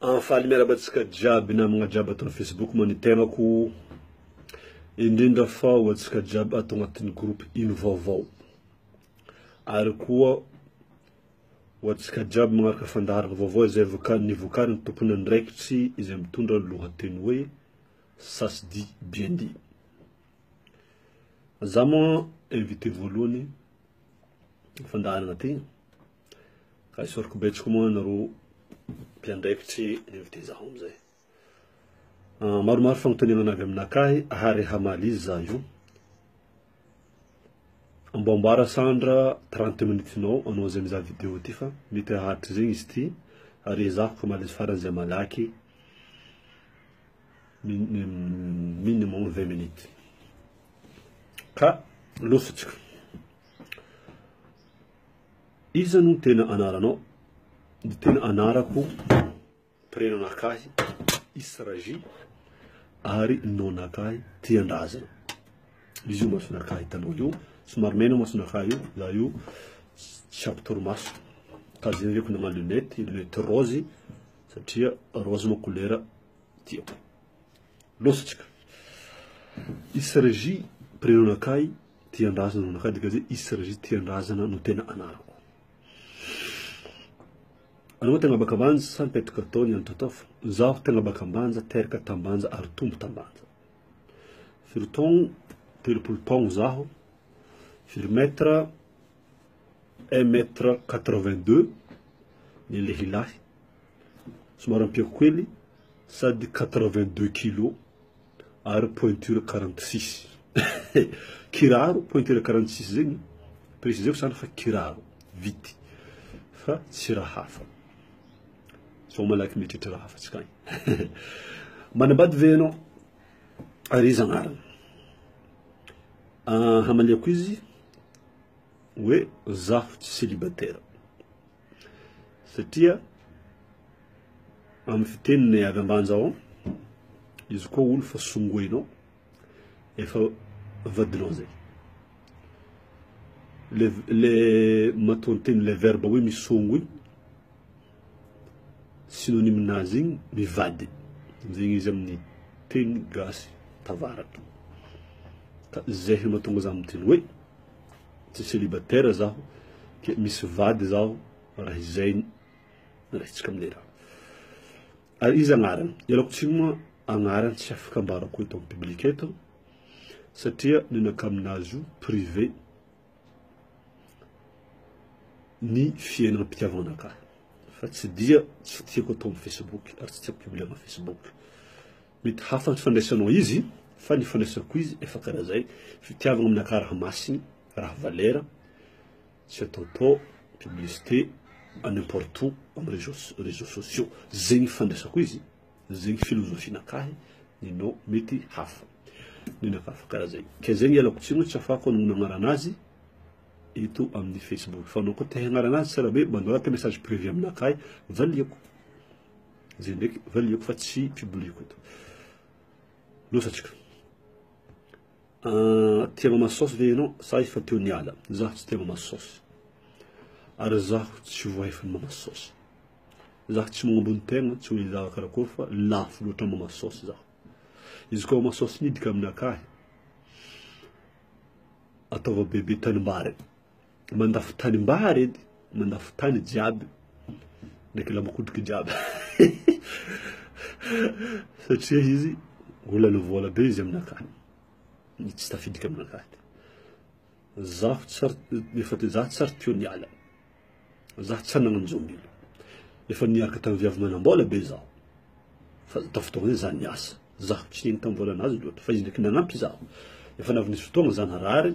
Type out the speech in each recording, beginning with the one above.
Faly miarabatsika jiaby namagna jiaby ato Facebook moa ny tegnako indrindra fa ho antsika jiaby ato agnatin'ny groupe ino vaovao ary koa ho antsika jiaby magnaraka fandaharana vaovao izay nivokariny tompony andraikitry izay mitondra ny lohateny hoe Sasdi Biendi. Za moa invité voalohany fandaharana ty ka isorako betsaka moa nareo mpiandraikitry invité zaho amizay. Maromaro fagnontaniana avy aminakahy ahary hamaly izy za io. Amboambara sandra 30 minutes anao zay mizaha vidéo ty fa mety hahatry zegny izy ty ary zaho ko maly izy faran'izay malaky minimum 20 minutes. Ka losatsika. Iza no tena anaranao? Ny tena anarako prénomanakahy Israji ary nonakahy Tiandrazana. Izy io masonakahy hitanao io, somary mena masonakahy io, za io tsy torimaso. Ka zay reko nagnano lunette rose satria rose mo couleur tiako. Losatsika. Israji prénomanakahy Tiandrazana nonakahy dika zay Israji Tiandrazana no tena anarako. Anao tegna bakambanja sa mipetraka atao ny antotofa. Zaho tegna bakambanja teraka tambanja ary tombo tambanja. Firy taogno 30 taogno zaho. Firy metre 1 m 82 ny lehilahy. Somary ampiako kely sady 82 kilo ary pointure 46. Kiraro pointure 46 zegny préciseko sana fa kiraro vity fa tsy raha hafa. So malaky mitritra raha hafa tsika agny. Manambady ve anao? Ary izy agnarana. Hamaliako izy hoe zaho tsy célibataire. Satria amin'ny fiteniny avy ambanja ao izy koa olo fa songoinao efa vadinao zay. Le matonteny le verbe hoe misongo igny synonyme nazy igny mivady. Zegny izy amin'ny teny gasy tavaratra. Ka zay mahatonga zaho miteny hoe tsy célibataire zaho ke misy vady zaho raha izay raisitsika amile raha. Ary izy agnarana. Ialako tsiny moa agnarana tsy afaka ambarako eto amin'ny public eto satria ninaka aminazy io privé ny fiainana mpitiavana anakahy. Fa tsy dia tsy tiako atao amin'ny Facebook ary tsy tiako publier amin'ny Facebook. Mety hafa ny fandraisanao izy fa ny fandraisako izy efa karaha zay. Fitiavana aminakahy raha masiny, raha valera, tsy atao publicité à n'importe où amin'ny réseaux sociaux. Zegny fandraisako izy, zegny philosophie nakahy, ninao mety hafa. Ninakahy fa karaha zay. Ke zegny ialako tsiny tsy afako anognona agnaranazy eto amin'ny Facebook. Fa anao koa te hagnaranazy tsara be mandoraka message privé aminakahy valiako. Zay ndraiky valiako fa tsy publieko eto. Losatsika. Tia mamasosy ve ianao? Sa efa teo niala. Zaho tsy tia mamasosy. Ary zaho tsy voahefany mamasosy. Zaho tsy magnambony tegna, tsy hoe zaho karakory fa lafo loatra mamasosy zaho. Izy koa mamasosy nidika aminakahy ataova bebe tanimbary. Mandafo tanimbary edy, mandafo tany jiaby ndraiky lamakodriky jiaby. Satria izy olana voala be izy aminakahy. Tsy tafidika aminakahy. Zaho efa zaho tsary teo niala. Zaho tsy nagnano zombilo. Efa niaraka tamin'ny viavy manambola be zaho. Fa tafotoagna zaho niasa. Zaho tsy nino tamin'ny volanazy loatra fa izy ndraiky nanampy zaho. Efa navy nisy fotoagna zaho narary.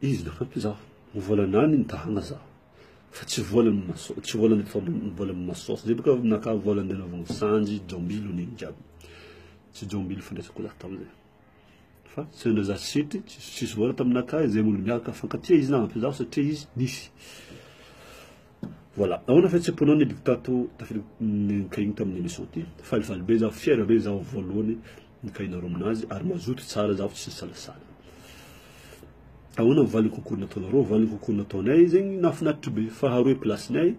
Izy nanampy zaho. Volanany nitahagna zaho. Fa tsy volany mamasosy, tsy volany volany mamasosy. Zay baka aminakahy volany nanaovagna sanjy, zombilo niny jiaby. Tsy zombilo fandraisako zaho tamin'izay. Fa tsy ndra zaho sitry, tsisy vola taminakahy, zay olo miaraka fankatia izy nanampy zaho satria izy nisy. Voilà. Ahoana fihetsem-ponao ny dictato nikahigny tamin'ny émission ty. Falifaly be zaho, fier be zaho voalohany nikahinareo aminazy ary mazoto tsara zaho tsy salasala. Ahoana valy concours nataonareo, valy concours nataonay zegny nahafinaritra be. Faharoa placenay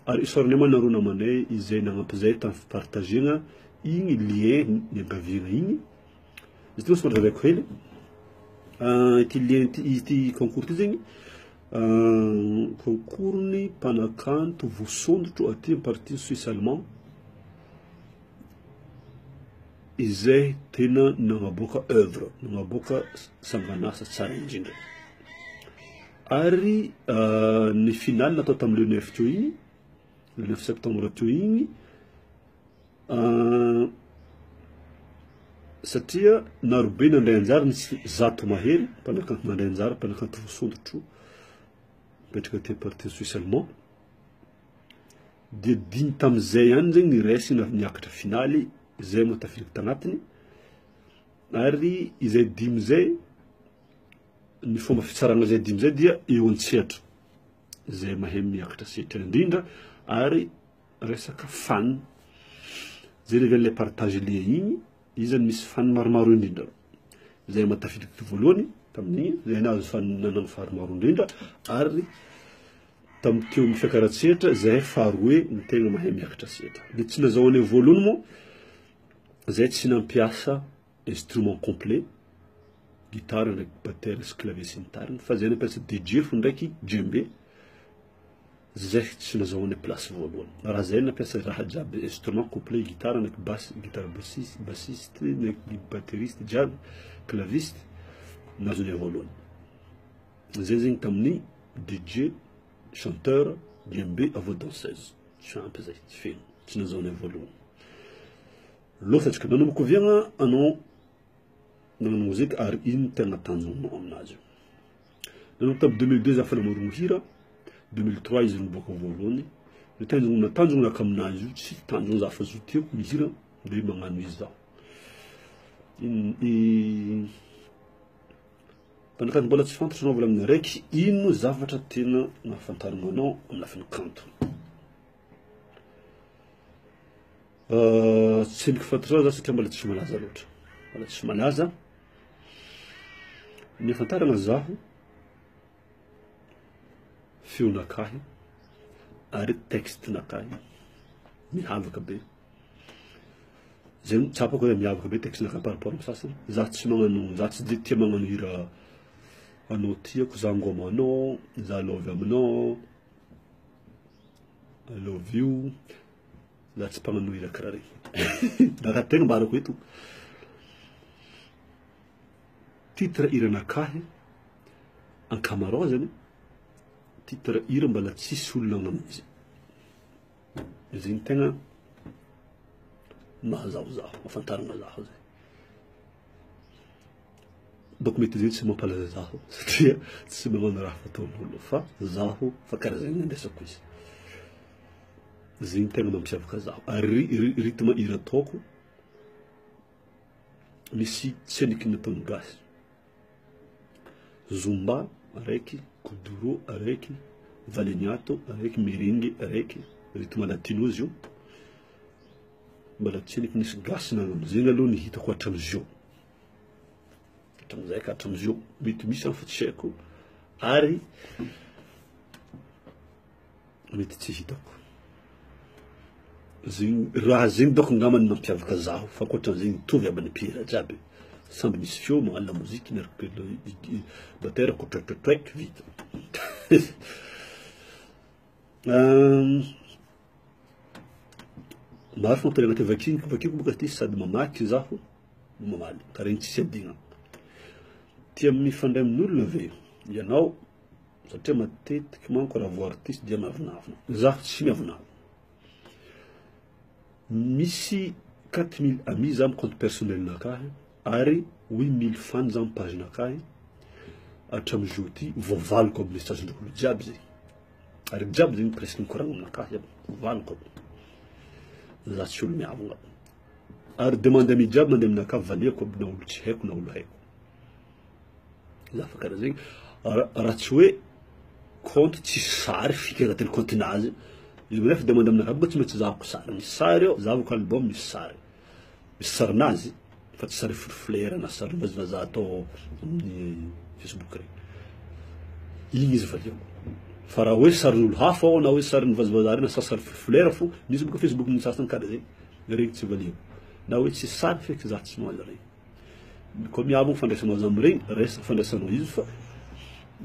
ary isorany manaro namanay izay nagnampizay tamin'ny partagena igny lien niangaviana igny izy ty somary zavako hely ity lien ity concours ty zegny concours-ny mpanakanto vosondotro aty amin'ny partie suisse allemand izay tena nagnaboaka œuvre nagnaboaka sangan'asa tsara indrindra ary ny finale natao tamin'ny le 9 teo igny le 9 septembre teo igny satria narobe nandray anjara nisy zato mahery mpanakanto nandray anjara mpanakanto vosondotro mipetraka aty partie suisse allemand dia dimy tamin'izay ihany zegny niraisy niakatra finaly zay moa tafiliky tagnatiny ary izay dimy zay ny fomba fitsarana zay dimy zay dia eo an-tsehatra zay mahay miakatra sehatra indrindra ary resaka fan zay level le partage le igny izany misy fan maromaro indrindra zay matafiliky voalohany tamin'igny zay nahazo fan nanagny faharomaro indrindra ary tamin'ny teo mifiakaratsehatra zay faharoe ny tegna mahay miakatra sehatra le tsy nazahoany voalohany moa zay tsy nampiasa instrument complet guitare ndraiky batterie sy clavier sy ny tariny fa zay nampiasa DJ fo ndraiky djembe zay tsy nazahoany place voalohany raha zay nampiasa raha jiaby instrument complet guitare ndraiky basse guitare bassiste ndraiky batteriste jiaby claviste nazony voalohany zay zegny tamin'ny DJ chanteur djembe avao danseuse tsy ampy zay tsy feno tsy nazahoany voalohany losatsika nanomboka oviagna anao nagnano mozika ary ino tegna tanjonao aminazy nanomboka tamin'ny 2002 za fa namorogno hira 2003 izy niboaka voalohany le tanjonaka aminazy io tsy tanjona za fa zo tiako mihira de magnano izy zaho mpanakanto mbola tsy fantatry anao volamina raiky ino zavatra tena nahafantarana anao amin'ny lafiny kanto tsy miky fantatra za satria mbola tsy malaza loatra mbola tsy malaza ny afantarana zaho feonakahy ary textenakahy mihavaka be zay tsapako hoe mihavaka be textenakahy par rapport amin'ny sasany za tsy magnano za tsy de tia magnano hira anao tiako za ngoma anao za love aminao I love you za tsy mpagnano hira karaha regny raha tegna mbarako eto titre hiranakahy ankamarazany titre hira mbala tsisy olona agnamizy zegny tegna mahazaho zaho afantarana zaho zay donc mety zegny tsy mampalaza zaho satria tsy magnano raha fataon'olo fa zaho fa karaha zegny andesako izy zegny tegna mampiavaka zaho ary rythme hira ataoko misy tseniky nataony gasy zumba araiky kuduro araiky valeniato araiky meringue araiky rythme latino izy io mbala tseniky nisy gasy nagnano zegny aloha ny hitako hatramizio hatramizay ka hatramizio mety misy any fa tsy haiko ary mety tsy hitako zegny raha zegny donc ngamany mampiavaka zaho fa ankoatran'zegny mitovy aby ny mpihira jiaby samby misy feo magnano la mozika miaraka batera kotrotrotroek vita maro fampitary agnaty vakiko boka ty sady mamaky zaho no mamaly karaha igny tsisy adigna tia mifandray amin'olona ve ianao satria matetiky manko raha vo artiste dia miavinavina zaho tsy miavinavina misy 4000 amis za compte personnel nakahy ary 8000 fans za page nakahy hatramizio ty voavaliko aby messagen'olo jiaby zay ary jiaby zegny presque mikoragna aminakahy aby voavaliko aby za tsy olo miavagna ary demande ami jiaby mandeha aminakahy valiako aby na olo tsy haiko na olo haiko za fa karaha zegny raha tsy hoe compte tsy sary fika agnatin'ny comptenazy izy nefa demande aminakahy boka tsy maintsy zahako sary misy sary ao zavako album misy sarinazy fa tsy sary fleur na sary vazaza atao amin'ny Facebook regny igny izy valiako fa raha hoe sarin'olo hafa ao na hoe sarin'ny vazavazary na sasary flera fo misy boka Facebook ny sasany karaha zay regny tsy valio na hoe tsy sary feky za tsy mahazo regny koa miabo fandraisanao azy am'iregny resta fandraisanao izy fa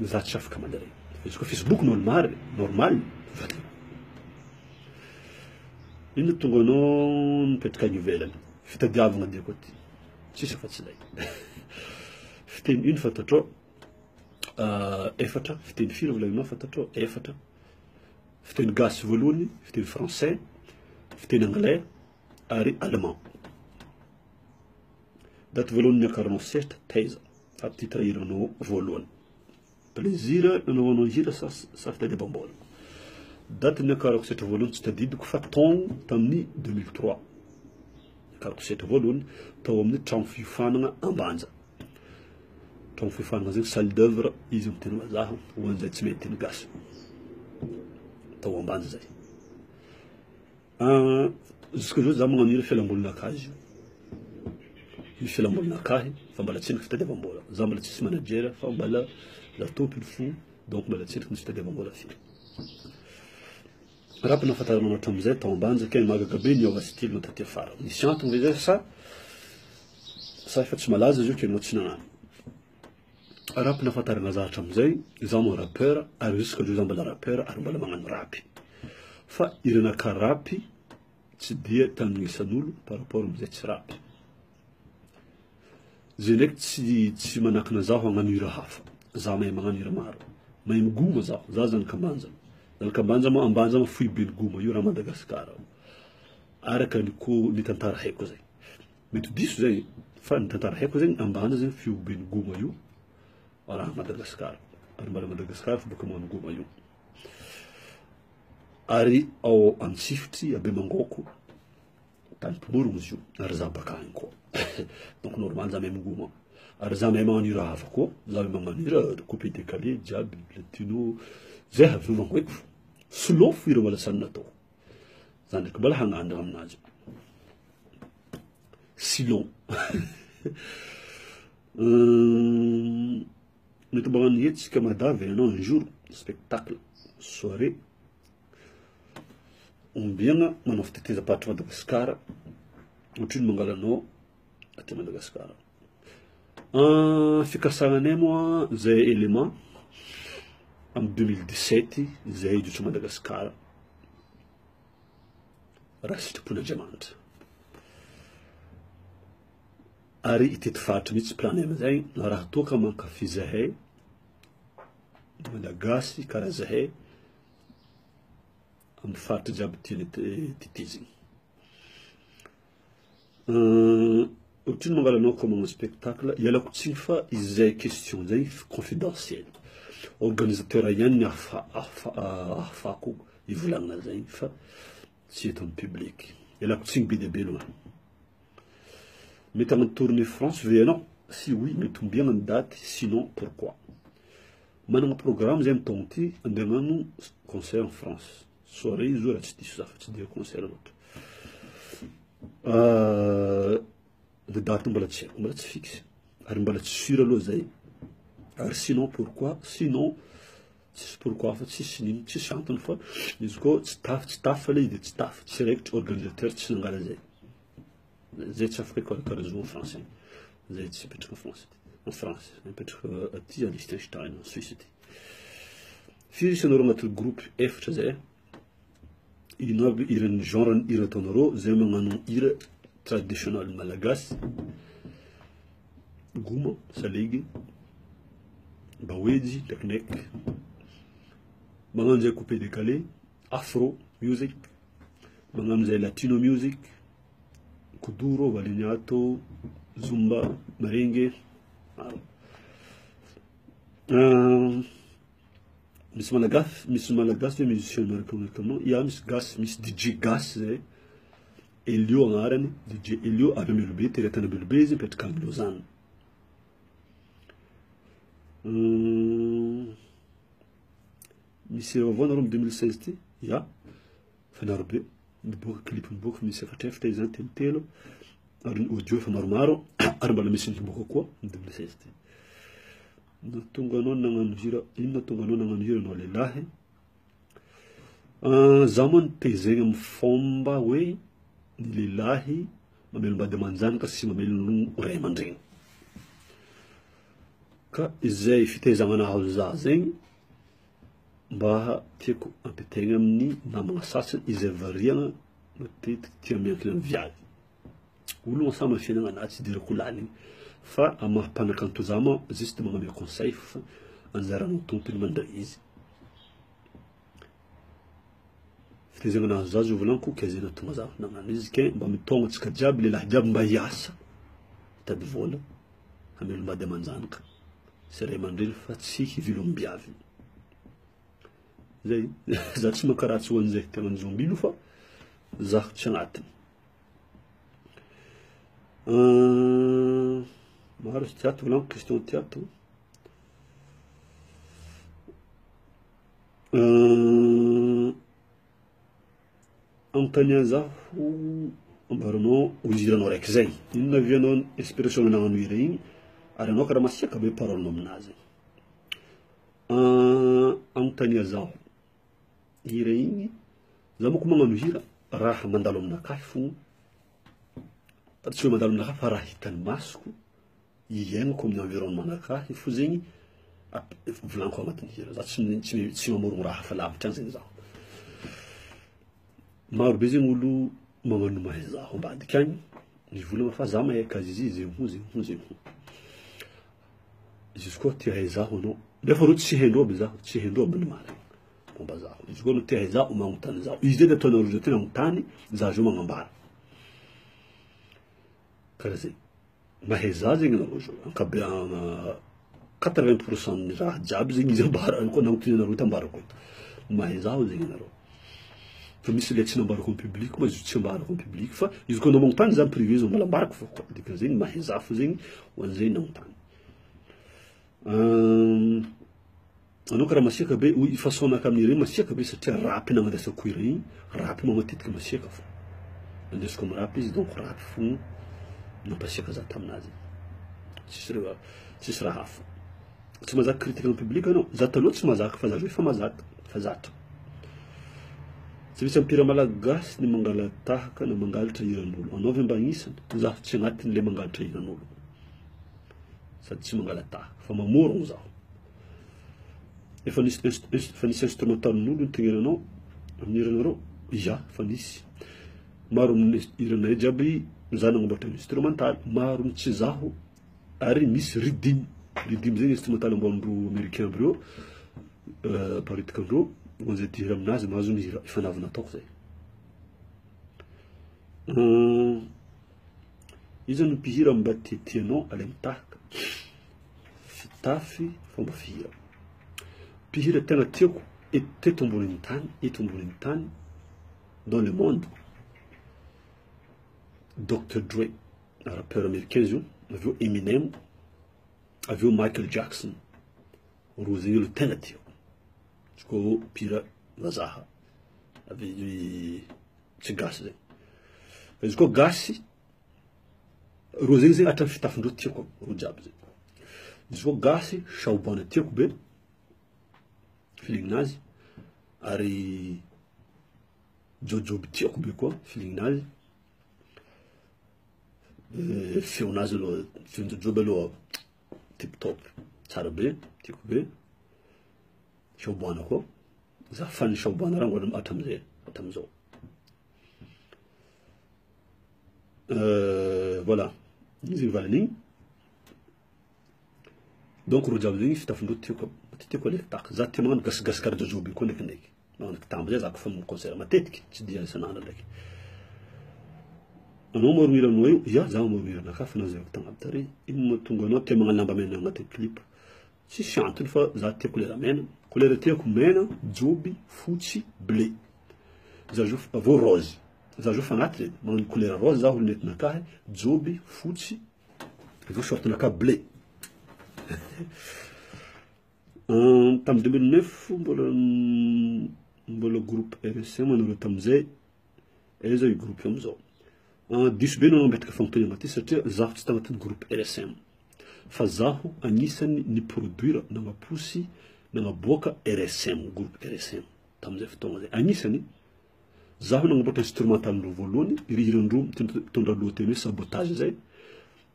za tsy afaka manda regny izy koa Facebook normal valio ino tonga anao mipetraka agny ivelany fitadiavagna dia koa ty tsisy afa tsy zay fiteny ino fantatrao efatra fiteny firy volagninao fantatrao efatra fiteny gasy voalohany fiteny français fiteny anglais ary allemand daty voalohany miakaranao sestra taiza aby titre hiranao voalohany plaisir nanaovanao hira sa fitadiavam-bola daty niakarako setra voalohany tsy tadidiko fa taogno tamin'ny 2003 niakarako setra voalohany tao amin'ny trano fifanagna Ambanja trano fifanagna zegny salle d'œuvre izy amin'ny teny vazaha hoan'izay tsy mety teny gasy tao Ambanja zay jusque zao za magnano hira fialambolinakahy izy io fialambolinakahy fa mbala tsy niky fitadiavam-bola za mbala tsisy manager fa mbala la tompiny fo donc mbala tsy niky nisy fitadiavam-bola firy raha nahafantaranao hatramizay tao Ambanja kay magaga be niova style na taty afara nisy antony ve zay sa efa tsy malaza izy io kenao tsy nagnano raha nahafantarana za hatramizay za mo rappeur ary jusque za mbala rappeur ary mbala magnano rapy fa iranaka rapy tsy dia tamin'ny isan'olo par rapport amizay tsy rapy zay ndraiky tsy manakina zaho hagnano hira hafa za mahay magnano hira maro mahay migoma zaho za zanak'Ambanja zanak'Ambanja mo Ambanja mo foy be ny goma io raha Madagasikara araka ny tantara haiko zay mety diso zay fa ny tantara haiko zay Ambanja zay foy be ny goma io raha Madagasikara ary mbala Madagasikara fa boka magnano goma io ary ao Antsifitry Abemangoko tany mpimorogno izy io ary za baka agny koa donc normal za mahay migoma ary za mahay magnano hira hafa koa za mahay magnano hira coupé décalé jiaby latino zay avy mangoeko slow fo hira mbala sany natao za ndraiky mbala hagnandra aminazy silon mety mba magnano hetsika madavy ianao un jour spectacle soirée ombiagna manao fitetezam-pahatra Madagasikara ohatriny mangalanao aty Madagasikara fikasagnanay moa zay élément amin'ny 2017 zay idotry Madagasikara raha sitrapon'Andriamanitra ary itety fahatra mihitsy plany amizay raha toaka mankafy zahay malagasy karaha zahay amin'ny faritra jiaby tetezigny ohatriny mangalanao koa magnano spectacle ialako tsiny fa izay question zay confidentiel organisateur ihany ny ahafako ivolagnana zay fa tsy eto amin'ny public ialako tsiny be dia be loha mety hagnano tournée France ve ianao si oui mety ombiagna ny daty sinon pourquoi managna programme zay am'taogno ty andeha hagnano concert en France soirée izy io raha tsy diso za fa tsy dia concert loatra ny daty mbola tsy haiko mbola tsy fixe ary mbola tsy sûr aloha zay ary sinon pourquoi sinon tsisy pourquoi fa tsisy nino tsisy antony fa izy koa tsy tafy fa le izy dia tsy tafy tsy raikitry organisateur tsy nangala zay zay tsy afaka ikarakara zo en français zay tsy mipetraka en France mipetraka aty a Liechtenstein en Suisse ty firy isanareo agnatin'ny groupe efatra zay ino aby iran'ny genre ny hira ataonareo zay magnano hira traditionnel malagasy goma salegy baoejy teknique magnano zay coupé décalé afro music magnano zay latino music kuduro valiniato zumba merengue misy malagasy ve musicien miaraka aminao ia misy gasy misy DJ gasy zay Elio agnarany DJ Elio avy Amelobe teratany Amelobe izy mipetraka amin'ny Lausanne misy avao nareo amin'ny 2016 ty ia fa narobe niboaka clip niboaka misy efatrefatra izy zany telotelo ary ny audio efa maromaro ary mbala misy niboaka koa amin'ny 2016 ty natonga anao nagnano hira ino natonga anao nagnano hira anao lehilahy Zaho moa nitezegny amin'ny fomba hoe ny lehilahy mamelombady aman-janaka sy mamelogno ray aman-dreny. Ka izay fitezagna nahazo za zegny mba tiako ampitaigna amin'ny namagna sasany izay variagna matetiky tia miankina amin'ny viavy. Ologna samy amin'ny fiaignana tsy dirako laligny fa amaha-mpanakanto za moa juste magname conseil fa anjaranao tompony mandray izy. Fitezagna nahazo za zao volaniko ke zay nahatonga za nagnano izy ke mba mitôgna antsika jiaby lehilahy jiaby mba hiasa hitady vola hamelombady aman-janaka sy ray aman-dreny fa tsy hivilom-biavy. Zay za tsy mankaratsy ho an'izay tegna zombino fa zaho tsy agnatiny. Maro sy tiato volaniko question tiato. Anontania zaho ambaranao oziranao raiky zay. Ino navianao inspiration nagnano hira igny ary anao karaha masiaka be parolinao aminazy. Anontania zaho hira igny za moko magnano hira raha mandalo aminakahy fogna, tsy hoe mandalo aminakahy fa raha hitan'ny masoko iainako amin'ny environnement nakahy fo zegny volaniko agnatin'ny hira. Za tsy mamorogno raha hafa lavitra agny zegny zaho. Maro be zegny olo magnano mahay zaho ambadika agny mivolagna fa za mahay akazy izy zegny ho. Izy koa tia hay zaho anao nefa rô tsy haindrô aby zaho, tsy haindrô aby ny marigny momba zaho. Izy koa no tia hay zaho magnontany zaho. Izy zay ataonareo zay tena magnontany za zao magnambara. Karaha zay. Mahay za zegny anareo zao. Ankabehagna 80% ny raha jiaby zegny izy ambara koa nagnotany anareo tambarako eto. Mahay zaho zegny anareo. Fa misy le tsy nambarako amin'ny public moa izy tsy ambarako amin'ny public fa izy koa namontany za privé zao mbola ambarako fô koa. Dikan'izegny mahay za fo zegny ho an'izay namontany. Anao karaha masiaka be hoy façon-naka amin'ny regny masiaka be satria rapy nagnandesako hira igny, rapy moa matetiky masiaka fô. Andesiko amin'ny rapy izy donc rapy fogna nampasiaka za taminazy. Tsisy raha hafa. Tsy mahazaka critique amin'ny public anao, za taloha tsy mahazaka fa za zao efa mahazaka fa zatra. Tsy misy ampira malagasy ny mangala tahaka na mangalatra hiran'olo. Anao ve mba agnisany? Zaho tsy agnatin'ny le mangalatra hiran'olo sady tsy mangala tahaka fa mamorogno zaho. Efa nisy instrumentalin'olo nitegnenanao amin'ny hiranareo? Ya, fa nisy. Maro amin'ny hiranay jiaby za nagnamboatra instrumental, maro ny tsy zaho ary misy ridimy. Ridimy zegny instrumental amboan'ndro américain aby reo mparitika andreo zay ty hira aminazy mahazo ny hira ifanavy nataoko zay. Izy no mpihira mba tiatianao alaigny tahaka, fitafy, fomba fihira. Mpihira tena tiako teto ambonin'ny tany, dans le monde. Dr. Dre, rappeur américain izy io, avy eo Eminem, avy eo Michael Jackson. Rô zegny olo tena tiako. Izy koa mpihira vazaha avy tsy gasy zegny. Fa izy koa gasy, rô zegny zegny hatrany fitafindreo tiako rô jiaby zegny. Izy koa gasy, Shaobana tiako be feeling-nazy ary Jojoby tiako be koa feeling-nazy. Feonazy aloha, feon'ny Jojoby aloha tip top, tsara be, tiako be. Shaobana koa, za fan Shaobana raha mbola hatramizao. Voilà, izy valan'igny. Donc rô jiaby zegny fitafindreo tiako alaiky tahaka. Za tia magnano gasigasy karaha Jojoby koa ndraikindraiky. Magnano kitambo zay za koa fa amin'ny concert matetiky, tsy dia isan'andro ndraiky. Anao morogno hira aminao io? Ya, za morogno hira anakahy fa nazavako tagnaby tary. Ino mahatonga anao tia magnano lamba mena agnaty clip? Tsisy antony fa za tia couleur mena. Couleur tiako mena, joby, fotsy, bleu. Za zao avô rose. Za zao fagnaty regny magnano couleur rose za lunette-nakahy, joby, fotsy, avô short-nakahy bleu. Tamin'ny 2009 mbola groupe RSM anareo tamizay. Zao io groupe io amizao. Diso be no nametraka fagnontaniana ty satria zaho tsy tagnatin'ny groupe RSM. Fa zaho agnisan'ny niproduire nagnaposy nagnaboaka RSM, groupe RSM. tamin'izay fotoagna zay. Agnisany zaho nagnamboatra instrumental-ndreo voalohany, hirihirin-dreo mitondra lohateny hoe sabotage zay,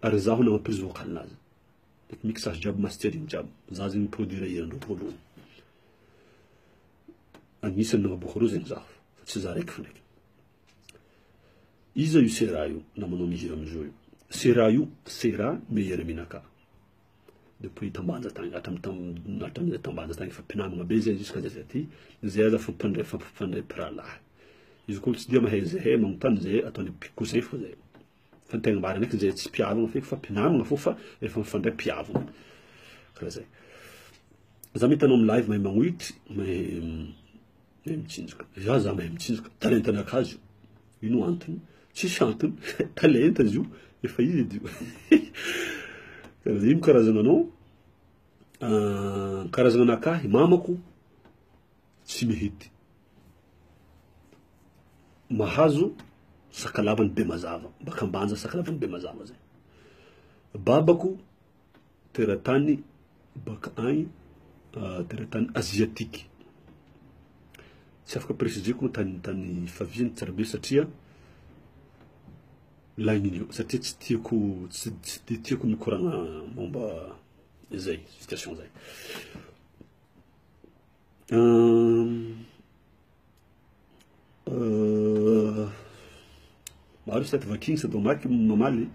ary zaho nagnampiry vocal-nazy. Mixage jiaby, mastering jiaby. Zaho zegny produire hirindreo voalohany. Agnisany nagnaboaka reo zegny zaho, fa tsy zaho raiky fôndraiky. Iza io Sera io, namanao mihira amizao io. Sera io, Sera meilleur aminaka. Depuis tambanja tagny, hatramin'izay tambanja tagny, efa mpinamagna be zay jusqu'à zay ty, zay aza fampifandray piralahy. Izy koa tsy dia mahay zay, magnontany zay, ataony cousin fô zay. Fa tegna marina ndraiky zay tsy mpiavagna feky fa mpinamagna fô fa efa mifandray mpiavagna. Karaha zay. Za mitanao amin'ny live mahay magnoitry, mahay mitsinjoka. Za mahay mitsinjoka, talentanaka azy io. Ino antony? Tsisy antony, talenta izy io, efa izy edy io. Karaha zay, ino karazana anao? Karazana anakahy, mamako tsy mihety. Mahazo sakalavany be mazava, baka ambanja sakalavany be mazava zay. Babako teratany baka agny teratany aziatique. Tsy afaka préciseko tany faviany tsara be satria lagniny satria tsy tiako mikoragna momba izay situation zay. Maro sady vaking sady mamaky mamaly.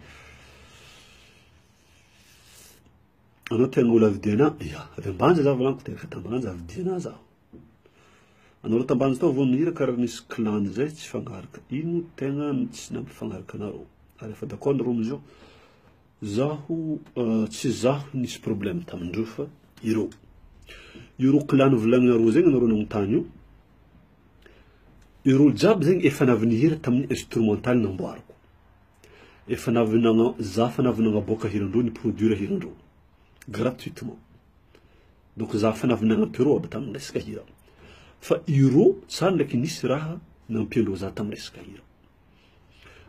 Anao tegna olo avidiana, ya, avy ambanja zaho volaniko tegna tambanja avidiana zaho. Anao tambanja tao vao mihira karaha nisy clan zay tsy fangaraka. Ino tegna tsy nampifangaraka anareo. Ary efa d'accord nareo amizao. Zaho tsy zaho nisy problème tamindreo fa ireo. Ireo clan volagninareo zegny anareo nagnotany io. Ireo jiaby zegny efa navy nihira tamin'ny instrumental namboariko. Efa navy nagnaboaka hirandreo, ny produire hirandreo gratuitement. Donc za fa navy nagnampireo aby tamin'ny resaka hira. Fa ireo tsara ndraiky nisy raha nampiandreo za tamin'ny resaka hira.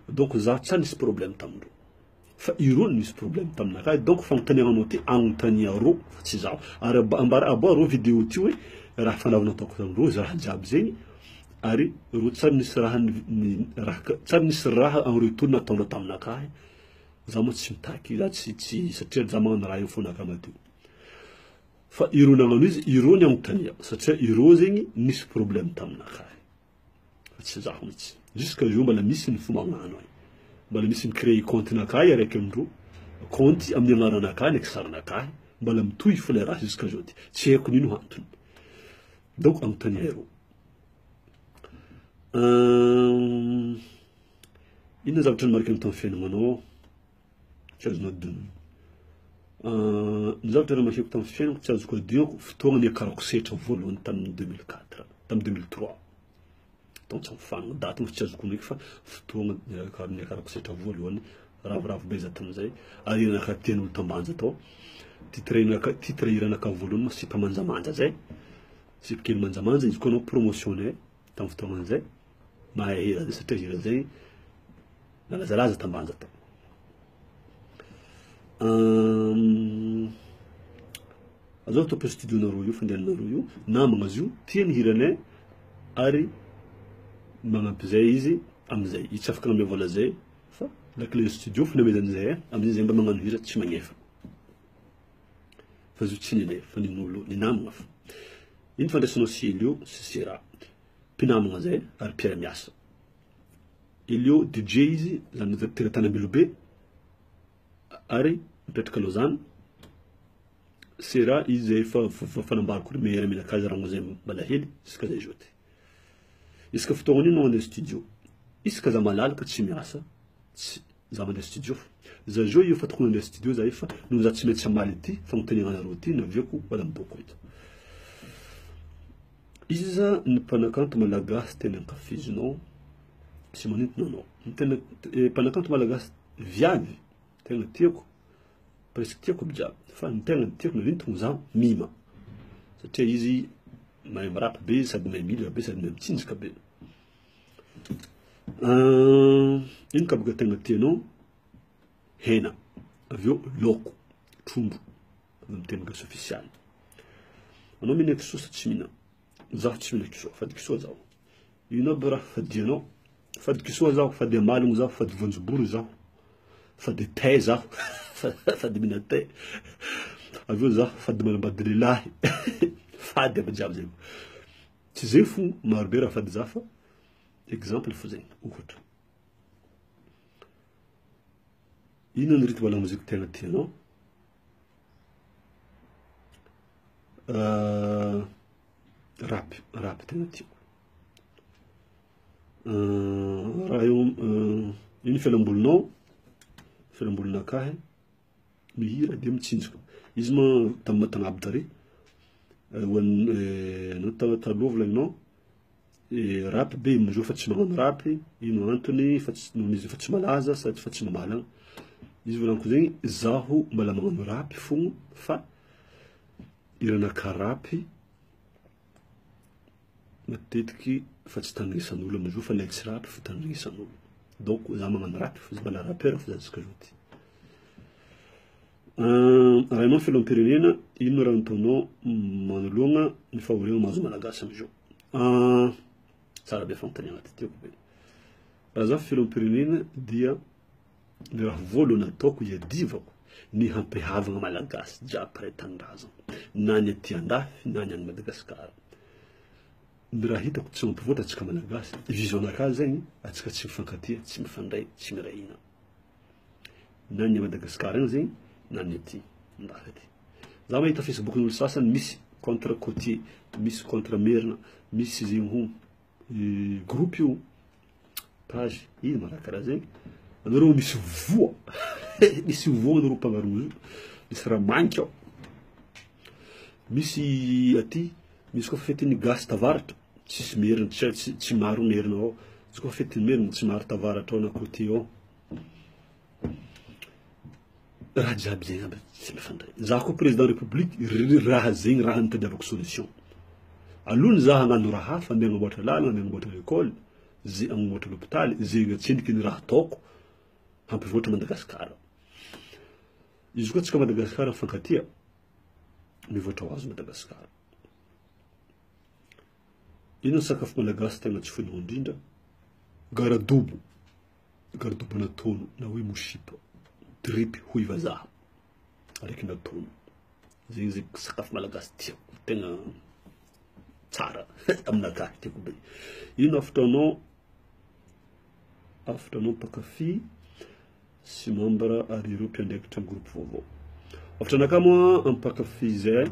Donc za tsara nisy problème tamindreo. Fa ireo nisy problème taminakahy. Donc fanontanianao ty agnontania reo fa tsy zaho. Ary aboareo vidéo ty hoe raha fanavy nataoko tamindreo za raha jiaby zegny. Ary reo tsara nisy raha en retour nataondreo taminakahy. Za moa tsy mitaky, za tsy satria za magnano raha io fonaka madio. Fa ireo nagnano izy, ireo ny agnontania satria ireo zegny nisy problème taminakahy. Fa tsy zaho mihitsy. Jusqu'à jour mbola misy ny fomba magnano ahy. Mbola misy micréer compte nakahy araiky amindreo. Compte amin'ny agnaranakahy ndraiky sarinakahy. Mbola mitohy fola raha jusqu'à jour ty. Tsy haiko nino antony. Donc agnontania ireo. Inona zavatra marika tamin'ny fiainagnanao? Tsy azonao adino. Ny zavatra marika tamin'ny fiainako tsy azoko adinako fotoagna niakarako setra voalohany tamin'ny 2004, tamin'ny 2003. Donc tsy mifanagna daty tsy azoko ndraiky fa fotoagna niakarako setra voalohany ravoravo be za tamin'izay. Ary iranaka tian'olo tambanja tao. Titre iranaka voalohany moa sipa manjamanja zay. Sipa kely manjamanja izy koa anao promotionné tamin'ny fotoagna zay. Mahay hira zay satria hira zay nalazalaza tambanja tao. Azao atao studio nareo io, fandehanareo io, namagna azy io, tiany hiranay ary magnampy zay izy amizay. Izy tsy afaka namea vola zay fa lakile studio fanomezany zay amizay zay mba magnano hira tsy magnefa. Fa izy tsy ninay fa nin'olo ny namagna fa. Ino fandraisanao sy Elio sy Sera? Mpinamagna zay ary mpiara-miasa. Elio DJ izy zany teratany Ambilobe ary mipetraka Lausanne. Sera izy zay fanambarako meilleur aminakahy azy raha zay mbala hely isaka zay joty. Isaka fotoagna ino mandeha studio. Isaka za malalaka tsy miasa, za mandeha studio. Za jo io fa tokony mandeha studio za fa noho za tsy maintsy amaly ty fanontanianareo ty naviako wala miboko eto. Iza ny mpanakanto malagasy tena ankafizinao sy manintona anao? Ny tena mpanakanto malagasy viavy tena tiako, presque tiako jiaby, fa ny tena tiako manintona zaho Mima. Satria izy mahay mirapy be sady mahay mihira be sady mahay mitsinjaka be. Ino kabaka tena tianao? Hena, avy eo laoko, trondro, amin'ny teny gasy ofisialy. Anao mihinan-kisoa sa tsy mihina? zaho tsy mila kisoa fady kisoa zaho ino aby raha fadianao fady kisoa zaho fady amalogno zaho fady vonjobory zaho fady tay zaho fady mina tay avy eo zaho fady manambady lehilahy fady aby jiaby zay tsy zay fo marobe raha fady zaho fa exemple fo zegny ohatra ino ny rythme la musique tegna tianao rap tegna tiako raha io ino fialambolinakahy mihira de mitsinjaka izy ma tamy Matanabo tary anao taloha volagninao rap be amizao fa tsy magnano rap ino antony fa tsy malaza sady fa tsy mamalagna izy volaniko zegny zaho mbola magnano rap fogno fa iranaka rap matetiky fa tsy tandrinesan'olo amizao fa lay tsy rap fa tandrinesan'olo donc zaho magnano rap fa izy mbola rappeur fa zaho tsika zao ty raha ianao filoham-pirenena ino raha nataonao manoloagna ny fahoriagna mahazo malagasy amizao tsara be fanontaniagna ty tiako be raha zaho filoham-pirenena dia ny raha voalohany ataoko iadivako ny hampihavagna malagasy jiaby ray tanindrazana na ny aty andafy na ny any Madagasikara ny raha hitako tsy mampivoatra atsika malagasy vision anakahy zegny atsika tsy mifankatia tsy mifandray tsy mirahina na ny Madagasikara igny zegny na ny aty andafy aty zaho mahita Facebook n'olo sasany misy contre Côtier misy contre Merina misy zegny ho groupe io page ino maraha karaha zegny anareo misy voa misy voa anareo mpanarozo misy raha manky ao misy aty misy koa fetiny gasy tavaratra tsisy merina tsy maro merina ao misy koa fetiny merina tsy maro tavaratra ao na Côtier ao raha jiaby zegny aby tsy mifandray zaho koa président république raha zegny raha nitadiavako solution alohany zaho hagnano raha hafa andeha agnamboatra lalana andeha agnamboatra l'école agnamboatra l'hôpital zegny atsendriky ny raha ataoko hampivoatra Madagasikara izy koa tsika Madagasikara mifankatia mivoatra ho azo Madagasikara ino ny sakafo malagasy tegna tsy foinao indrindra garadobo natono na hoe mosipa tripy hoy vazaha araiky natono zegny zegny sakafo malagasy tiako tegna tsara aminakahy tiako be ino afitranao mpakafy sy membre ary ireo mpiandraikitra groupe vaovao afitranakahy moa ampakafy zay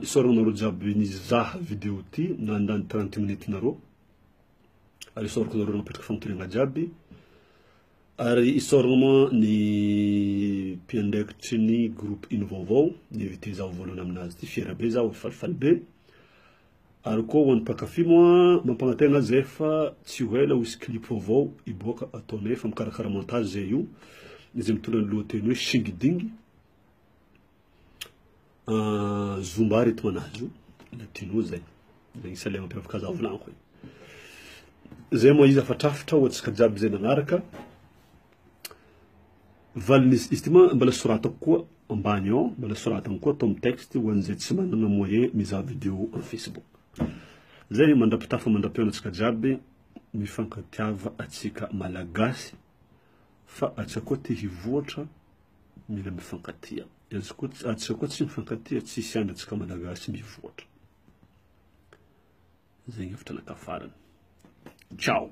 isaoranareo jiaby nizaha vidéo ty nandany 30 minutes nareo ary isaorako nareo napetraka fanontaniagna jiaby ary isaorana moa ny mpiandraikitry ny groupe ino vaovao ny invité zaho voalohany aminazy ty fiera be zaho falifaly be ary koa ho an'ny mpakafy moa mampagnategna zay fa tsy ho ela ho isy clip vaovao iboaka ataonay fa mikarakara montage zay io izay mitondra ny lohateny hoe singidingy zomba rythme anazy io latino zay zegny isale mampiavaka zaho volaniko zay moa izy afatrafitra ho atsika jiaby zay nagnaraka valinizy izy ty moa mbola soratako koa ambany ao mbola soratana koa atao amin'ny texte ho an'izay tsy manana moyen mizaha vidéo en Facebook zay mandrapitafa mandrapiona atsika jiaby mifankatiava atsika malagasy fa atsika koa te hivoatra mila mifankatia atsika koa tsy mifankatia tsy isiany atsika malagasy mivoatra zegny hevitranakahy farany ciao